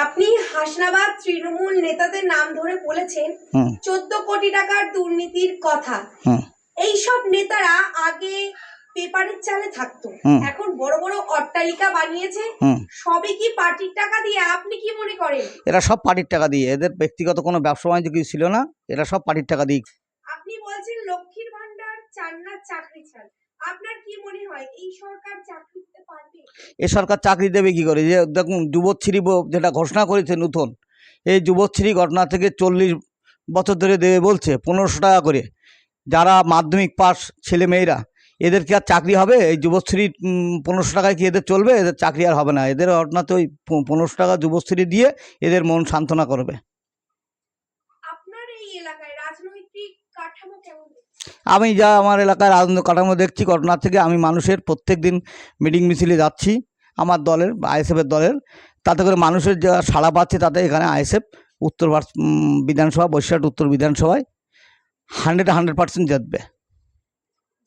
আপনি হাসনাবাদ তৃণমূল নেতাদের নাম ধরে বলেছেন 14 কোটি টাকার দুর্নীতির কথা। এই সব নেতারা আগে পেপারের চালে থাকতো, এখন বড় বড় অট্টালিকা বানিয়েছে, সবই কি পার্টির টাকা দিয়ে? আপনি কি মনে করেন? এরা সব পার্টির টাকা দিয়ে, এদের ব্যক্তিগত কোনো ব্যবসা বাণিজ্য কিছু ছিল না, এরা সব পার্টির টাকা দিয়ে। আপনি বলছেন লক্ষ্মীর ভান্ডার চান না, চাকরি চান। আপনার কি মনে হয় এই সরকার চাকরি দিতে পারবে? এই সরকার চাকরি দেবে কি করে? যে দেখুন, যুবশ্রী যেটা ঘোষণা করেছে নতুন, এই যুবশ্রী ঘটনা থেকে 40 বছর ধরে দেবে বলছে 1500 টাকা করে। যারা মাধ্যমিক পাস ছেলে মেয়েরা, এদের কি আর চাকরি হবে? এই যুবশ্রী 1500 টাকায় কি এদের চলবে? এদের চাকরি আর হবে না। এদের ঘটনাতে ওই 1500 টাকা যুবশ্রী দিয়ে এদের মন সান্ত্বনা করবে। আপনার এই এলাকায় রাজনৈতিক কাঠামো কেমন? আমি যা আমার এলাকায় রাজনৈতিক কাঠামো দেখছি, ঘটনা থেকে আমি মানুষের প্রত্যেক দিন মিটিং মিছিলে যাচ্ছি আমার দলের, আইএসএফের দলের, তাতে করে মানুষের যা সাড়া পাচ্ছে, তাতে এখানে আইএসএফ উত্তর বিধানসভা, বসিরহাট উত্তর বিধানসভায় 100% জিতবে।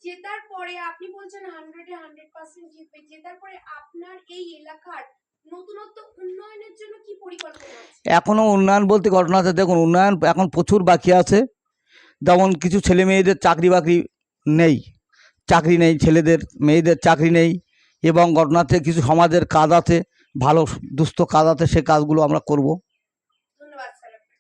জেতার পরে আপনি বলছেন 100% জিতবে। জেতার পরে আপনার এই এলাকার নতুনত্ব উন্নয়নের জন্য কি পরিকল্পনা আছে? এখনো উন্নয়ন বলতে ঘটনাতে দেখুন, উন্নয়ন এখন প্রচুর বাকি আছে। যেমন কিছু ছেলে মেয়েদের চাকরি বাকরি নেই, চাকরি নেই ছেলেদের, মেয়েদের চাকরি নেই, এবং ঘটনাতে কিছু সমাজের কাজ আছে, ভালো দুস্থ কাজ আছে, সে কাজগুলো আমরা করব।